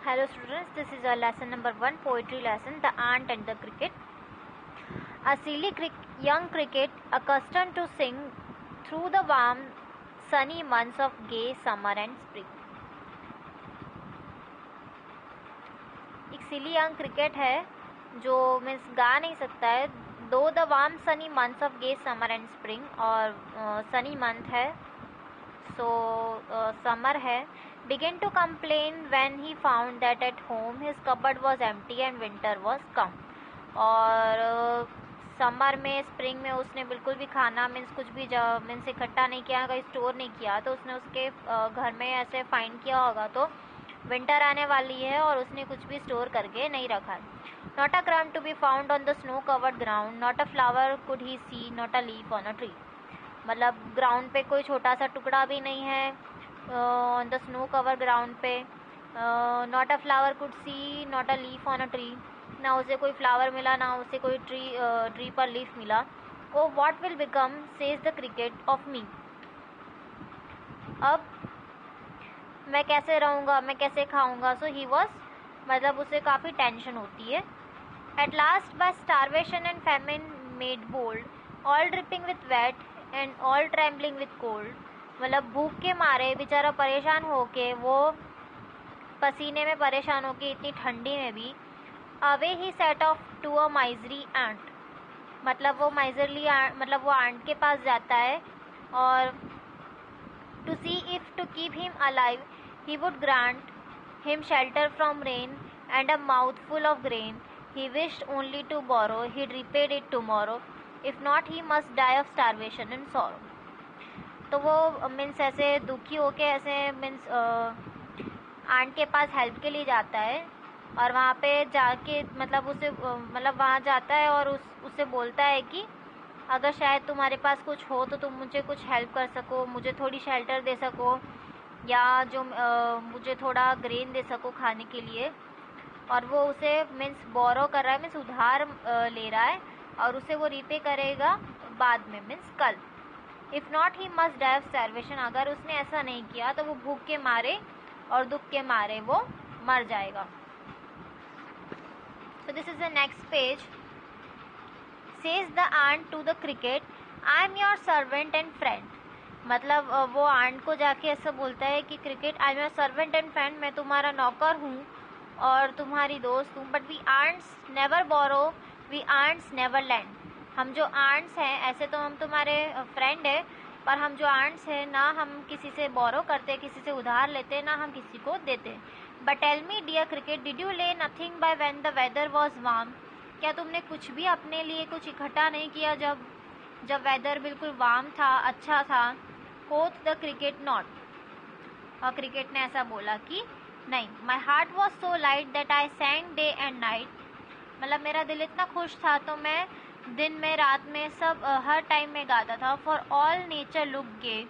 Hello students, this is our lesson number 1, poetry lesson, The Ant and the Cricket. A silly young cricket accustomed to sing through the warm sunny months of gay summer and spring. एक silly young cricket है जो means गा नहीं सकता है, through the warm sunny months of gay summer and spring, और sunny month है सो समर है. Began to complain when he found that at home his cupboard was empty and winter was come. और summer में spring में उसने बिल्कुल भी खाना मीन्स कुछ भी मीन्स इकट्ठा नहीं किया, कहीं स्टोर नहीं किया, तो उसने उसके घर में ऐसे फाइंड किया होगा तो विंटर आने वाली है और उसने कुछ भी स्टोर करके नहीं रखा. Not a crumb to be found on the snow covered ground, not a flower could he see, not a leaf on a tree. मतलब ग्राउंड पे कोई छोटा सा टुकड़ा भी नहीं है on the snow cover ground पे. Not a flower could see, not a leaf on a tree. ना उसे कोई फ्लावर मिला, ना उसे कोई ट्री पर लीफ मिला. ओ what will become says the cricket of me. अब मैं कैसे रहूँगा, मैं कैसे खाऊंगा. सो ही वॉज, मतलब उसे काफ़ी टेंशन होती है. At last by starvation and famine made bold, all dripping with wet and all trembling with cold. मतलब भूख के मारे बेचारा परेशान होके, वो पसीने में परेशान होके, इतनी ठंडी में भी. Away he set off to a miserly ant. मतलब वो माइजरली मतलब वो आंट के पास जाता है और to see if to keep him alive he would grant him shelter from rain and a mouthful of grain. He wished only to borrow, he repaid it tomorrow. If not he must die of starvation and sorrow. तो वो means ऐसे दुखी होके ऐसे means aunt के पास help के लिए जाता है और वहाँ पे जाके मतलब उसे मतलब वहाँ जाता है और उससे बोलता है कि अगर शायद तुम्हारे पास कुछ हो तो तुम मुझे कुछ हेल्प कर सको, मुझे थोड़ी शेल्टर दे सको, या जो मुझे थोड़ा ग्रेन दे सको खाने के लिए. और वो उसे मीन्स बोरो कर रहा है, मीन्स उधार ले रहा है, और उसे वो रीपे करेगा बाद में मीन्स कल. If not he must die of starvation. अगर उसने ऐसा नहीं किया तो वो भूख के मारे और दुख के मारे वो मर जाएगा. So this is the next page. Says the ant to the cricket, I am your servant and friend. मतलब वो आंट को जाके ऐसा बोलता है कि cricket, I am your servant and friend, मैं तुम्हारा नौकर हूँ और तुम्हारी दोस्त हूँ. But we ants never borrow, we ants never lend. हम जो आंट्स हैं ऐसे तो हम तुम्हारे फ्रेंड है, पर हम जो आंट्स हैं ना हम किसी से बोरो करते, किसी से उधार लेते, ना हम किसी को देते. But tell me dear cricket, did you lay nothing by when the weather was warm. क्या तुमने कुछ भी अपने लिए कुछ इकट्ठा नहीं किया जब वेदर बिल्कुल वार्म था, अच्छा था. कोथ द क्रिकेट नॉट. और क्रिकेट ने ऐसा बोला कि नहीं. My heart was so light that I सैंग day and night. मतलब मेरा दिल इतना खुश था तो मैं दिन में रात में सब हर टाइम में गाता था. फॉर ऑल नेचर लुक गे.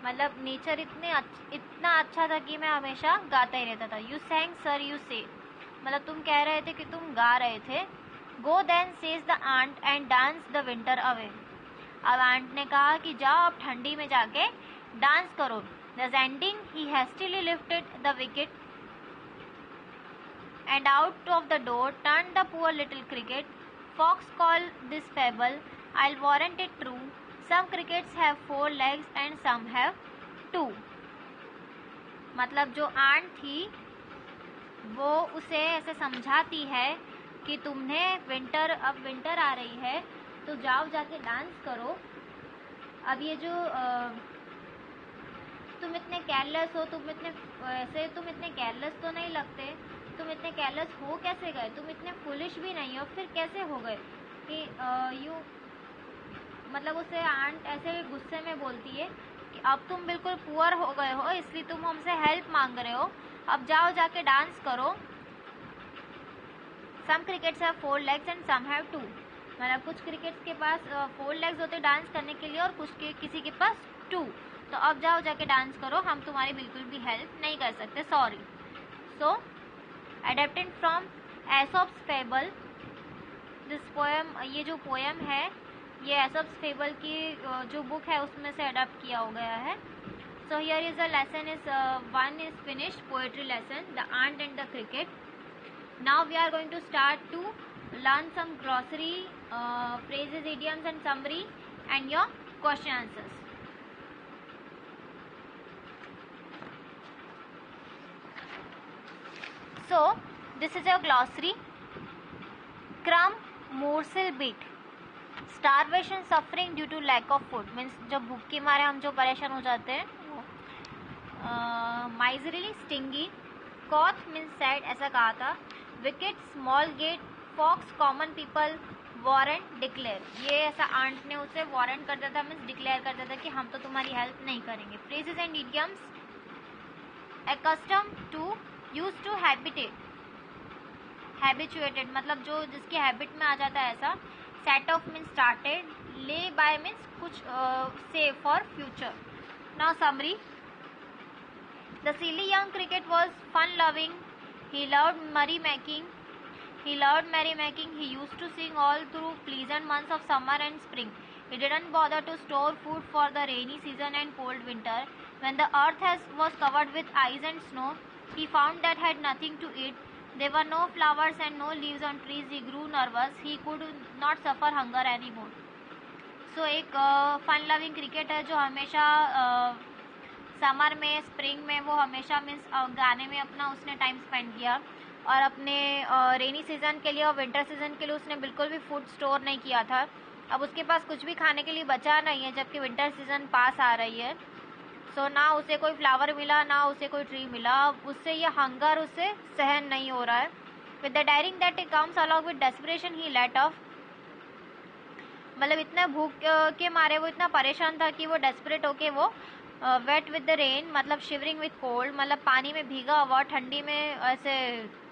मतलब नेचर इतना अच्छा था कि मैं हमेशा गाता ही रहता था. यू सैंग सर यू से. मतलब तुम कह रहे थे कि तुम गा रहे थे. Go then says the ant and dance the winter away. अब आंट ने कहा कि जाओ अब ठंडी में जाके डांस करो. Thus ending, he hastily lifted the wicket and out of the door turned the poor little cricket. Fox called this fable, I'll warrant it true. Some crickets have 4 legs and some have 2. मतलब जो aunt थी वो उसे ऐसे समझाती है कि अब विंटर आ रही है तो जाओ जाके डांस करो. अब ये जो तुम इतने केयरलेस हो, तुम इतने केयरलेस तो नहीं लगते. तुम इतने केयरलेस हो कैसे गए, तुम इतने फुलिश भी नहीं हो, फिर कैसे हो गए कि यू. मतलब उसे आंट ऐसे गुस्से में बोलती है कि अब तुम बिल्कुल पुअर हो गए हो, इसलिए तुम हमसे हेल्प मांग रहे हो, अब जाओ जाके डांस करो. Some crickets have 4 legs and some have 2. मतलब कुछ क्रिकेट्स के पास 4 legs होते डांस करने के लिए और किसी के पास 2. तो अब जाओ जाके डांस करो, हम तुम्हारी बिल्कुल भी हेल्प नहीं कर सकते, sorry. So adapted from Aesop's fable. This poem, ये जो पोएम है ये एसॉप्स फेबल की जो बुक है उसमें से अडेप्ट किया हो गया है. So here is a lesson is one is finished, poetry lesson, the ant and the cricket. Now we are going to start to learn some glossary, phrases, idioms and summary and your question answers. So this is your glossary. Crumb, morsel, bit. Starvation, suffering due to lack of food, means जब भूख के मारे हम जो परेशान हो जाते हैं वो. Miserly, stingy. Koth means sad, ऐसा कहा था. Wicket, small gate. Fox, common people. Warrant, declare. ये ऐसा आंट ने उसे वारंट करता था, मीन्स डिक्लेयर करता था कि हम तो तुम्हारी हेल्प नहीं करेंगे. Phrases and idioms. Accustomed to, used to, habitate. Habituated मतलब जो जिसकी हैबिट में आ जाता है ऐसा. Set off means started. Lay by means कुछ save for future. Now summary. The silly young cricket was fun-loving. He loved merrymaking. He used to sing all through pleasant months of summer and spring. He didn't bother to store food for the rainy season and cold winter. When the earth was covered with ice and snow, he found that had nothing to eat. There were no flowers and no leaves on trees. He grew nervous. He could not suffer hunger anymore. So एक fun loving cricket है जो हमेशा summer में, spring में वो हमेशा means गाने में अपना उसने टाइम स्पेंड किया. और अपने रेनी सीज़न के लिए और विंटर सीज़न के लिए उसने बिल्कुल भी फूड स्टोर नहीं किया था. अब उसके पास कुछ भी खाने के लिए बचा नहीं है जबकि विंटर सीज़न पास आ रही है. सो ना उसे कोई फ्लावर मिला ना उसे कोई ट्री मिला. उससे ये हंगर उसे सहन नहीं हो रहा है. With the daring that it comes along with desperation he let off. मतलब इतना भूख के मारे वो इतना परेशान था कि वो डेस्परेट होके वो वेट विद द रेन मतलब शिवरिंग विद कोल्ड मतलब पानी में भीगा हुआ, ठंडी में ऐसे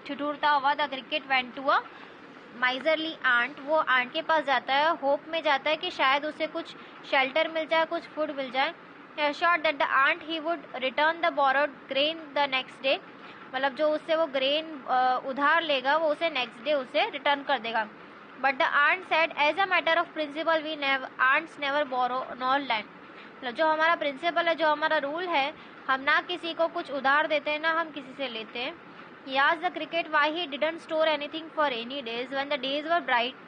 ठिठुरता हुआ. The cricket went to a miserly ant. वो आंट के पास जाता है, होप में जाता है कि शायद उसे कुछ शेल्टर मिल जाए, कुछ फूड मिल जाए. Assured that the aunt he would return the borrowed grain the next day. मतलब जो उससे वो ग्रेन उधार लेगा वो उसे नेक्स्ट डे उसे रिटर्न कर देगा. But the ant said as a matter of principle we ants never borrow nor lend. मतलब जो हमारा प्रिंसिपल है, जो हमारा रूल है, हम ना किसी को कुछ उधार देते हैं ना हम किसी से लेते हैं. He asked the cricket why he didn't store anything for rainy days when the days were bright.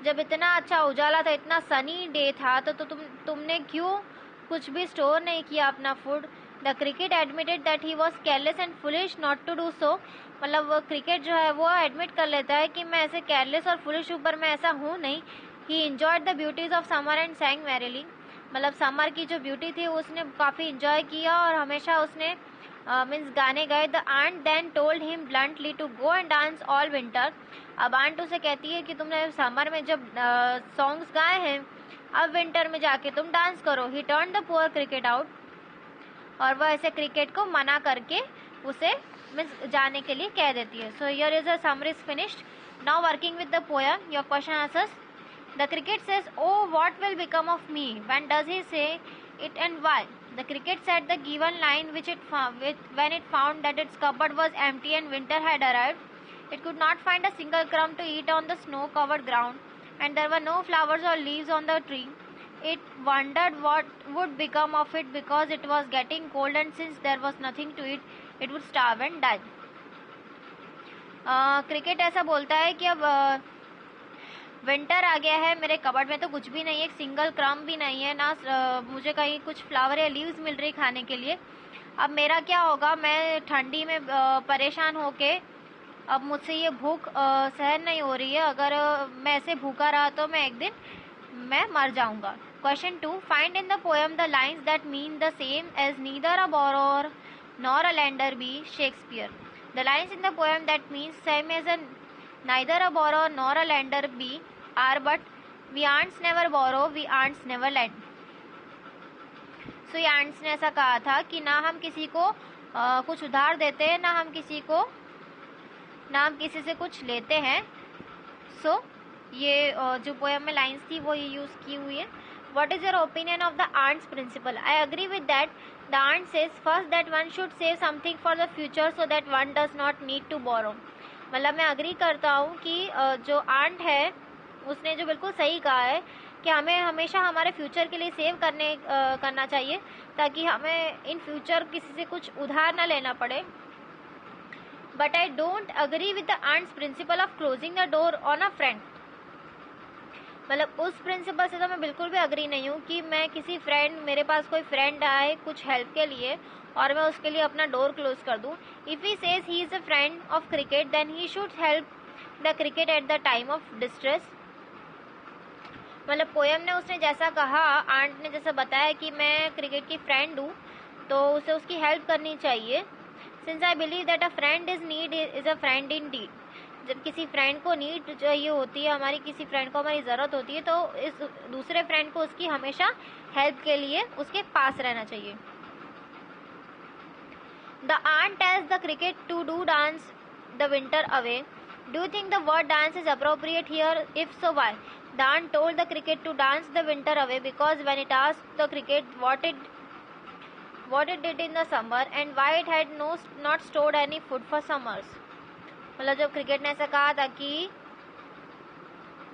जब इतना अच्छा उजाला था, इतना सनी डे था, तो तुमने क्यों कुछ भी स्टोर नहीं किया अपना food. The cricket admitted that he was careless and foolish not to do so. मतलब वो क्रिकेट जो है वो एडमिट कर लेता है कि मैं ऐसे केयरलेस और फुलिश ऊपर मैं ऐसा हूँ नहीं. He enjoyed the beauties of summer and sang merrily. मतलब समर की जो ब्यूटी थी उसने काफ़ी इंजॉय किया और हमेशा उसने मीन्स गाने गाए. The ant then told him bluntly to go and dance all winter. अब आंट उसे कहती है कि तुमने समर में जब सॉन्ग्स गाए हैं अब विंटर में जाके तुम डांस करो. ही turn the poor cricket out. और वह ऐसे क्रिकेट को मना करके उसे मीन्स जाने के लिए कह देती है. So here is a summary is finished. Now working with the poem your question answers. The cricket says oh what will become of me. When does he say it and why. The cricket said the given line which it when it found that its cupboard was empty and winter had arrived. It could not find a single crumb to eat on the snow-covered ground, and there were no flowers or leaves on the tree. It wondered what would become of it because it was getting cold, and since there was nothing to eat, it would starve and die. Cricket ऐसा बोलता है कि अब winter आ गया है, मेरे cupboard में तो कुछ भी नहीं है, एक सिंगल क्रम्ब भी नहीं है, ना मुझे कहीं कुछ फ्लावर या लीव्स मिल रही खाने के लिए. अब मेरा क्या होगा. मैं ठंडी में परेशान होके अब मुझसे ये भूख सहन नहीं हो रही है. अगर मैं ऐसे भूखा रहा तो मैं एक दिन मैं मर जाऊंगा. Question 2. Find in the poem the lines that mean the same as neither a borrower nor a lender be. Shakespeare. The lines in the poem that means same as a neither a borrower nor a lender be are but we ants never borrow, we ants never lend. So ये ants ने ऐसा कहा था कि ना हम किसी को कुछ उधार देते हैं ना हम किसी से कुछ लेते हैं. सो ये जो पोएम में लाइन्स थी वो ये यूज़ की हुई है. What is your opinion of the ants principle? I agree with that. The ant says first that one should save something for the future so that one does not need to borrow. मतलब मैं agree करता हूँ कि जो aunt है उसने जो बिल्कुल सही कहा है कि कि हमें हमेशा हमारे फ्यूचर के लिए सेव करना चाहिए, ताकि हमें इन फ्यूचर किसी से कुछ उधार ना लेना पड़े. But I don't agree with the ants principle of closing the door on a friend. मतलब उस प्रिंसिपल से तो मैं बिल्कुल भी अग्री नहीं हूँ कि मैं किसी फ्रेंड, मेरे पास कोई फ्रेंड आए कुछ हेल्प के लिए और मैं उसके लिए अपना डोर क्लोज कर दूँ. If he says he is a friend of cricket then he should help the cricket at the time of distress. मतलब पोएम ने उसने जैसा कहा, आंट ने जैसा बताया कि मैं क्रिकेट की फ्रेंड हूँ, तो उसे उसकी हेल्प करनी चाहिए. Since I believe that a friend is a friend indeed. जब किसी फ्रेंड को नीड चाहिए होती है, हमारी किसी फ्रेंड को हमारी ज़रूरत होती है, तो इस दूसरे फ्रेंड को उसकी हमेशा हेल्प के लिए उसके पास रहना चाहिए. The ant tells the cricket to do dance the winter away. Do you think the word dance is appropriate here? If so why? The aunt told the cricket to dance the winter away because when it asked the cricket what it did in the summer and why it had not stored any food for summers. मतलब जब cricket ने ऐसा कहा था कि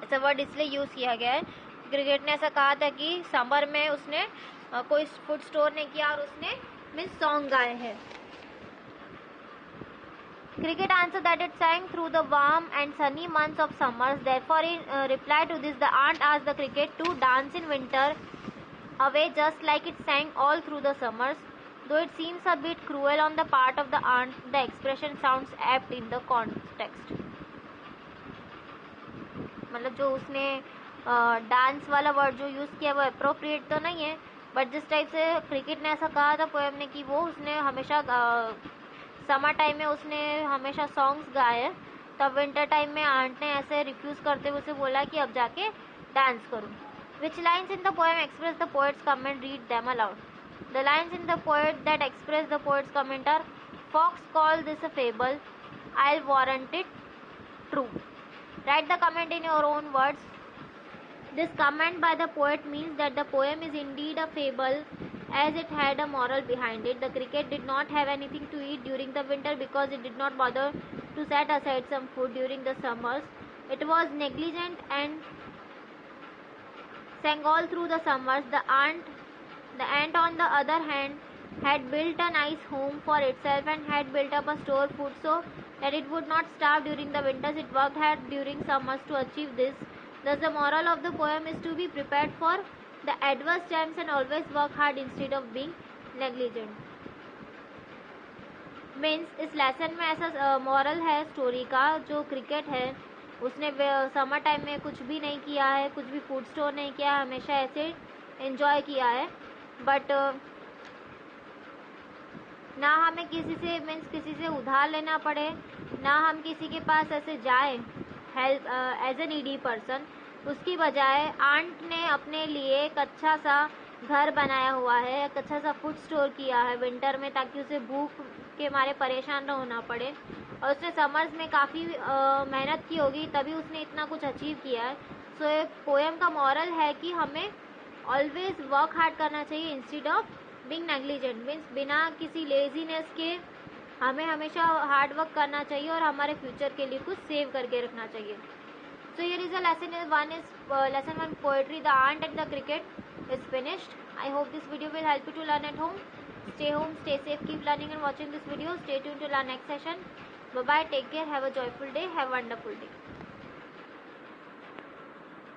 ऐसा word इसलिए use किया गया है, क्रिकेट ने ऐसा कहा था कि समर में उसने कोई फूड स्टोर नहीं किया और उसने मीन्स सॉन्ग गाए हैं. Cricket answered that it sang through the warm and sunny months of summers. Therefore, in reply to this, the aunt asked the cricket to dance in winter away just like it sang all through the summers. Though it seems a bit cruel on the part of the aunt, the expression sounds apt in the context. मतलब जो उसने dance वाला word जो use किया वो appropriate तो नहीं है, बट जिस टाइप से क्रिकेट ने ऐसा कहा था पोएम ने कि वो उसने हमेशा समर टाइम में उसने हमेशा सॉन्ग्स गाए, तब विंटर टाइम में आंट ने ऐसे रिफ्यूज़ करते हुए उसे बोला कि अब जाके डांस करूँ. Which lines in the poem express the poet's comment? Read them aloud. The lines in the poet that express the poet's comment are: folks call this a fable, I warrant it true. Write the comment in your own words. This comment by the poet means that the poem is indeed a fable, as it had a moral behind it. The cricket did not have anything to eat during the winter because it did not bother to set aside some food during the summers. It was negligent and sang all through the summers. The ant on the other hand had built a nice home for itself and had built up a store of food so that it would not starve during the winters. It worked hard during summers to achieve this. Thus the moral of the poem is to be prepared for the adverse times and always work hard instead of being negligent. Means इस lesson में ऐसा moral है story का, जो cricket है उसने summer time में कुछ भी नहीं किया है, कुछ भी फूड स्टोर नहीं किया, हमेशा ऐसे एंजॉय किया है. बट ना हमें किसी से मीन्स किसी से उधार लेना पड़े, ना हम किसी के पास ऐसे जाए help as a needy person. उसकी बजाय आंट ने अपने लिए एक अच्छा सा घर बनाया हुआ है, एक अच्छा सा फूड स्टोर किया है विंटर में, ताकि उसे भूख के मारे परेशान न होना पड़े. और उसने समर्स में काफ़ी मेहनत की होगी तभी उसने इतना कुछ अचीव किया है. सो ये पोएम का मॉरल है कि हमें ऑलवेज वर्क हार्ड करना चाहिए instead of being negligent. Means बिना किसी लेजीनेस के हमें हमेशा हार्ड वर्क करना चाहिए और हमारे फ्यूचर के लिए कुछ सेव करके रखना चाहिए. So here is a lesson 1 poetry, The Ant and the Cricket is finished. I hope this video will help you to learn at home. Stay home, stay safe, keep learning and watching this video. Stay tuned to our next session. Bye bye, take care, have a joyful day, have a wonderful day.